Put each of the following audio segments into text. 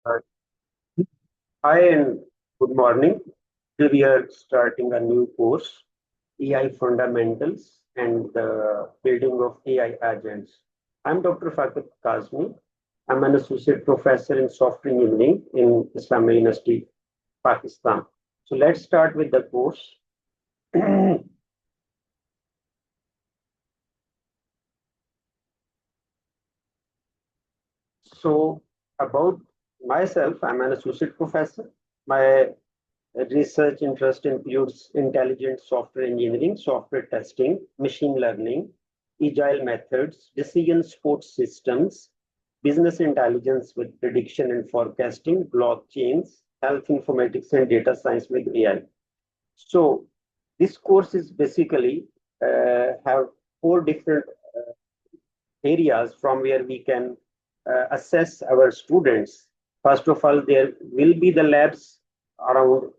Uh, Hi and good morning. Today we are starting a new course, AI Fundamentals and the Building of AI Agents. I'm Dr. Fakir Kazmi. I'm an associate professor in software engineering in Islamic University, Pakistan. So let's start with the course. So about myself, I'm an associate professor. My research interest includes intelligent software engineering, software testing, machine learning, agile methods, decision support systems, business intelligence with prediction and forecasting, blockchains, health informatics, and data science with AI. So this course is basically have four different areas from where we can assess our students. First of all, there will be the labs around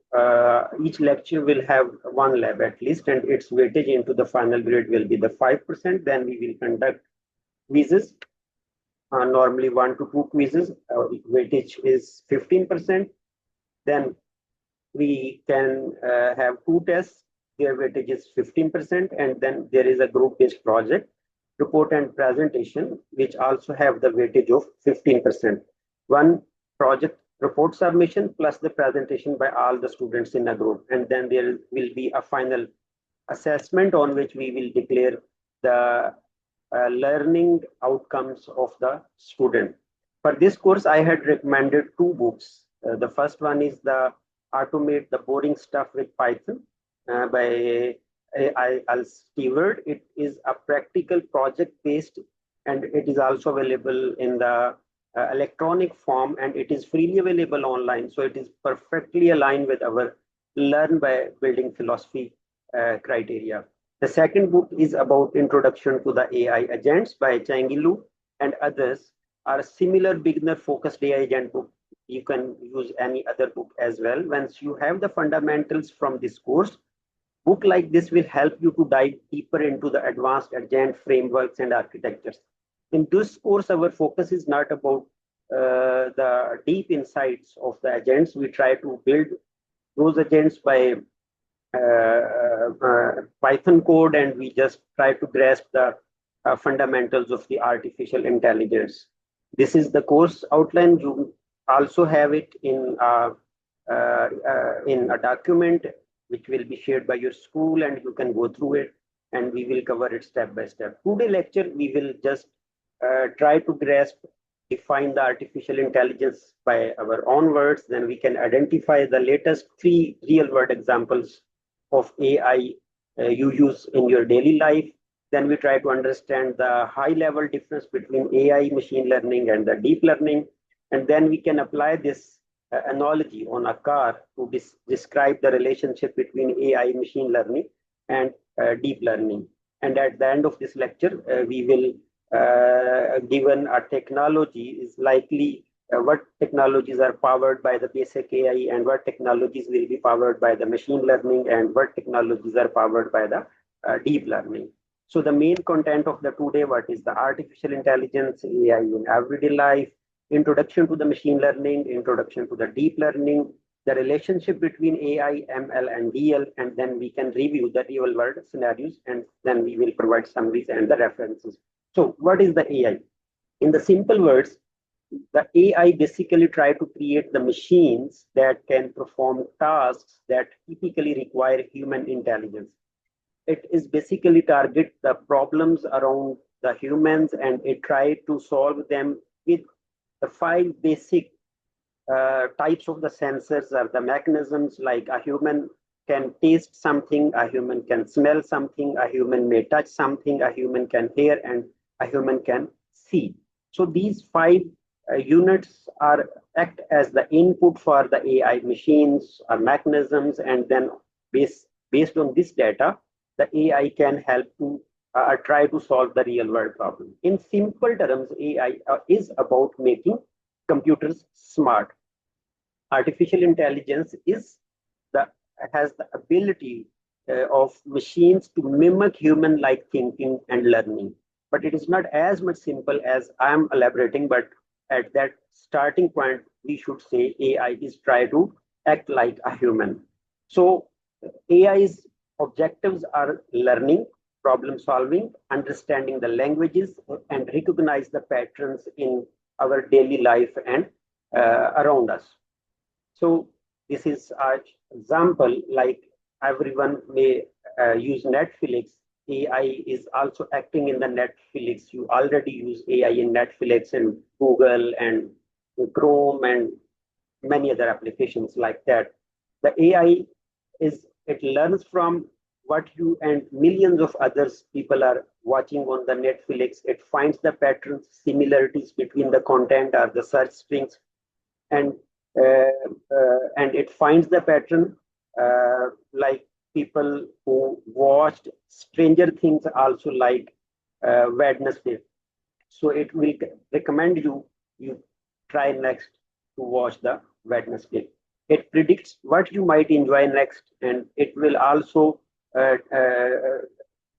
each lecture will have one lab at least, and its weightage into the final grade will be the 5%. Then we will conduct quizzes, normally 1 to 2 quizzes. Weightage is 15%. Then we can have two tests. Their weightage is 15%, and then there is a group-based project, report and presentation, which also have the weightage of 15%. One project report submission plus the presentation by all the students in a group, and then there will be a final assessment on which we will declare the learning outcomes of the student. For this course, I had recommended two books. The first one is the Automate the Boring Stuff with Python by Al Stewart. It is a practical project based, and it is also available in the electronic form, and it is freely available online. So it is perfectly aligned with our learn by building philosophy criteria. The second book is about Introduction to the AI Agents by Changilu and others are similar beginner focused AI agent book. You can use any other book as well. Once you have the fundamentals from this course, book like this will help you to dive deeper into the advanced agent frameworks and architectures. In this course, our focus is not about the deep insights of the agents. We try to build those agents by Python code, and we just try to grasp the fundamentals of the artificial intelligence. This is the course outline. You also have it in a document which will be shared by your school, and you can go through it, and we will cover it step by step. Today lecture, we will just try to grasp, define the artificial intelligence by our own words. Then we can identify the latest 3 real-world examples of AI you use in your daily life. Then we try to understand the high-level difference between AI, machine learning, and the deep learning. And then we can apply this analogy on a car to describe the relationship between AI, machine learning, and deep learning. And at the end of this lecture, we will, given a technology is likely what technologies are powered by the basic AI and what technologies will be powered by the machine learning and what technologies are powered by the deep learning. So the main content of the today, what is the artificial intelligence, AI in everyday life, introduction to the machine learning, introduction to the deep learning, the relationship between AI, ML, and DL, and then we can review the real world scenarios, and then we will provide summaries and the references. So what is the AI? In the simple words, the AI basically try to create the machines that can perform tasks that typically require human intelligence. It is basically target the problems around the humans, and it try to solve them with the 5 basic types of the sensors or the mechanisms. Like a human can taste something, a human can smell something, a human may touch something, a human can hear, and a human can see. So these 5 units are act as the input for the AI machines or mechanisms, and then based on this data, the AI can help to try to solve the real world problem. In simple terms, AI is about making computers smart. Artificial intelligence is the has the ability of machines to mimic human-like thinking and learning. But it is not as much simple as I am elaborating. But at that starting point, we should say AI is try to act like a human. So AI's objectives are learning, problem solving, understanding the languages, and recognize the patterns in our daily life and around us. So this is an example, like everyone may use Netflix. AI is also acting in the Netflix. You already use AI in Netflix and Google and Chrome and many other applications like that. The AI it learns from what you and millions of others people are watching on the Netflix. It finds the patterns, similarities between the content or the search strings, and and it finds the pattern, like people who watched Stranger Things also like Wednesday. So it will recommend you try next to watch the Wednesday. It predicts what you might enjoy next, and it will also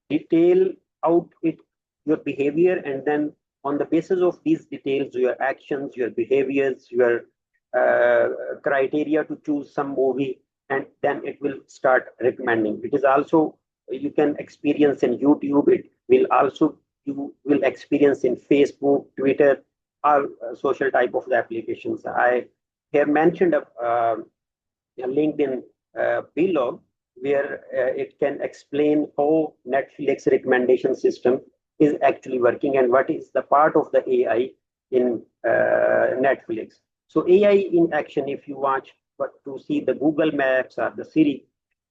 detail out your behavior, and then on the basis of these details, your actions, your behaviors, your criteria to choose some movie, and then it will start recommending. It is also you can experience in YouTube. It will also you will experience in Facebook, Twitter, or social type of the applications. I have mentioned a LinkedIn below where it can explain how Netflix recommendation system is actually working and what is the part of the AI in Netflix. So AI in action, if you watch but to see the Google Maps or the Siri,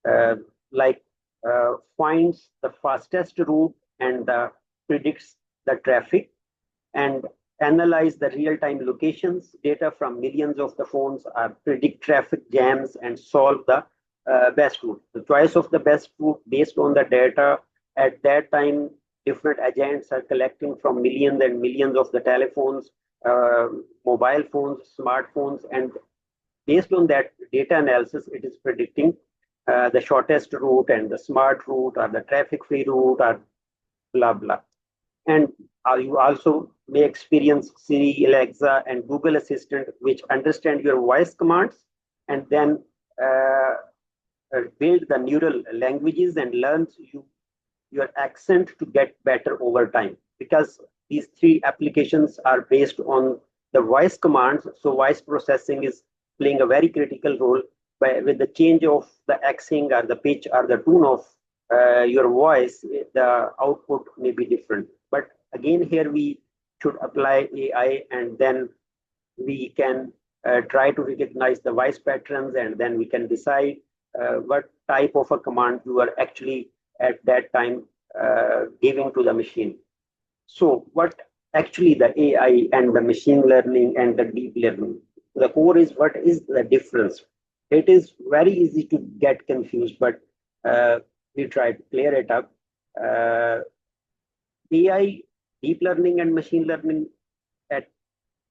uh, like finds the fastest route and predicts the traffic and analyze the real-time locations data from millions of the phones, predict traffic jams, and solve the best route. The choice of the best route based on the data at that time, different agents are collecting from millions and millions of the telephones, uh, mobile phones, smartphones, and based on that data analysis, it is predicting the shortest route and the smart route or the traffic-free route or blah blah. And you also may experience Siri, Alexa, and Google Assistant, which understand your voice commands and then uh, build the neural languages and learns your accent to get better over time. Because these three applications are based on the voice commands, so voice processing is playing a very critical role. With the change of the accent or the pitch or the tone of your voice, the output may be different. But again, here we should apply AI, and then we can try to recognize the voice patterns, and then we can decide what type of a command you are actually at that time giving to the machine. So what actually the AI and the machine learning and the deep learning, the core is what is the difference? It is very easy to get confused, but we try to clear it up. AI, deep learning and machine learning at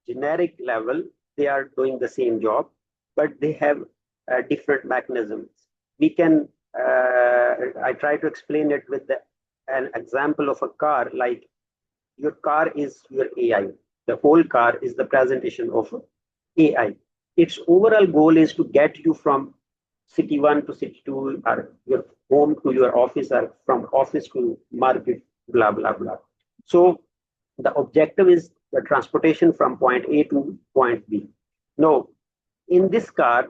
generic level, they are doing the same job, but they have different mechanisms. We can, I try to explain it with an example of a car, like your car is your AI. The whole car is the presentation of AI. Its overall goal is to get you from city one to city two, or your home to your office, or from office to market, blah, blah, blah. So the objective is the transportation from point A to point B. Now, in this car,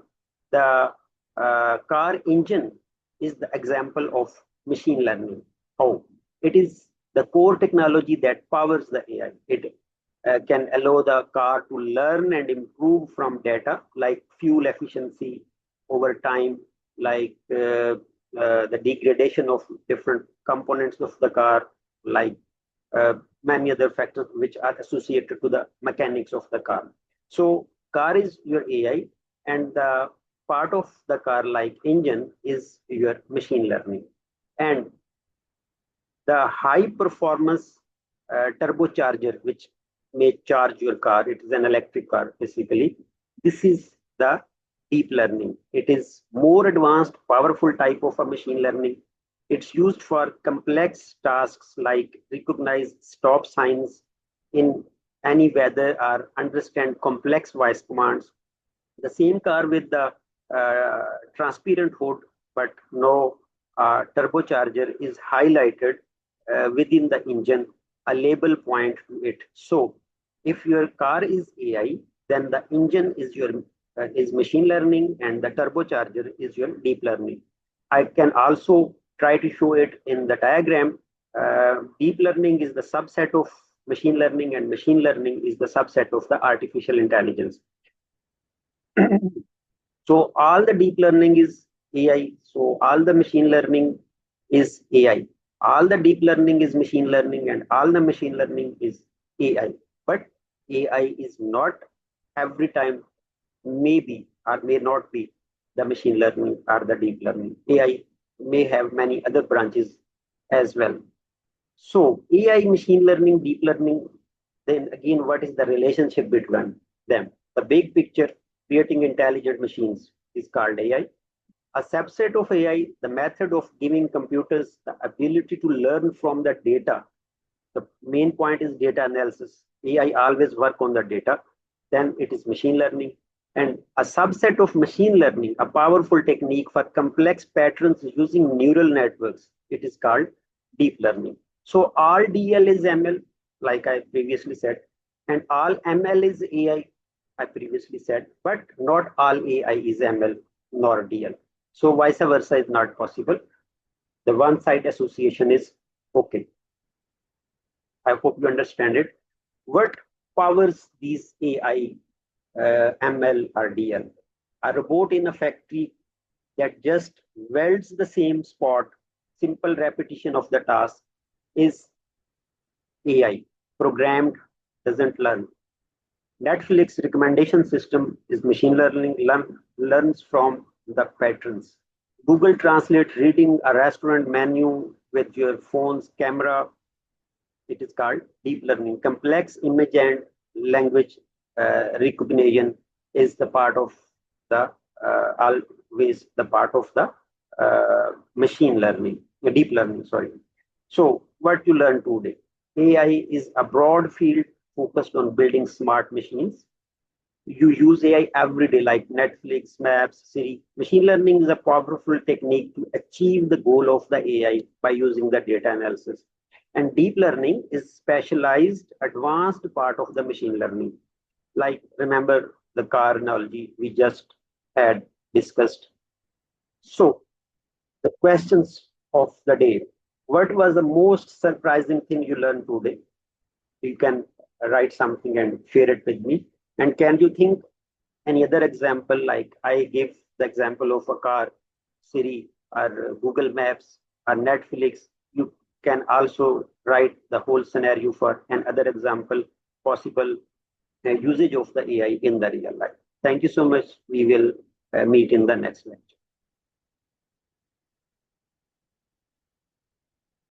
the car engine is the example of machine learning. How? It is the core technology that powers the AI. It can allow the car to learn and improve from data like fuel efficiency over time, like the degradation of different components of the car, like many other factors which are associated to the mechanics of the car. So car is your AI, and the part of the car like engine is your machine learning. And the high performance turbocharger, which may charge your car, it is an electric car basically. This is the deep learning. It is more advanced, powerful type of a machine learning. It's used for complex tasks like recognize stop signs in any weather or understand complex voice commands. The same car with the transparent hood, but no turbocharger is highlighted within the engine, a label point to it. So if your car is AI, then the engine is your is machine learning and the turbocharger is your deep learning. I can also try to show it in the diagram. Deep learning is the subset of machine learning and machine learning is the subset of the artificial intelligence. So all the deep learning is AI. So all the machine learning is AI. All the deep learning is machine learning and all the machine learning is AI. But AI is not every time maybe or may not be the machine learning or the deep learning. AI may have many other branches as well. So AI, machine learning, deep learning, then again, what is the relationship between them? The big picture, creating intelligent machines is called AI. A subset of AI, the method of giving computers the ability to learn from the data. The main point is data analysis. AI always work on the data. Then it is machine learning. And a subset of machine learning, a powerful technique for complex patterns using neural networks. It is called deep learning. So all DL is ML, like I previously said, and all ML is AI, I previously said, but not all AI is ML nor DL. So vice versa is not possible. The one side association is okay. I hope you understand it. What powers these AI, ML, or DL? A robot in a factory that just welds the same spot, simple repetition of the task is AI. Programmed doesn't learn. Netflix recommendation system is machine learning, learns from the patterns. Google Translate reading a restaurant menu with your phone's camera, it is called deep learning. Complex image and language recognition is the part of the always the part of the machine learning, deep learning. Sorry. So what you learn today? AI is a broad field focused on building smart machines. You use AI every day, like Netflix, Maps, Siri. Machine learning is a powerful technique to achieve the goal of the AI by using the data analysis. And deep learning is specialized, advanced part of the machine learning. Like remember the car analogy we just had discussed. So the questions of the day. What was the most surprising thing you learned today? You can write something and share it with me. And can you think any other example, like I give the example of a car, Siri, or Google Maps, or Netflix? You can also write the whole scenario for another example, possible usage of the AI in the real life. Thank you so much. We will meet in the next lecture.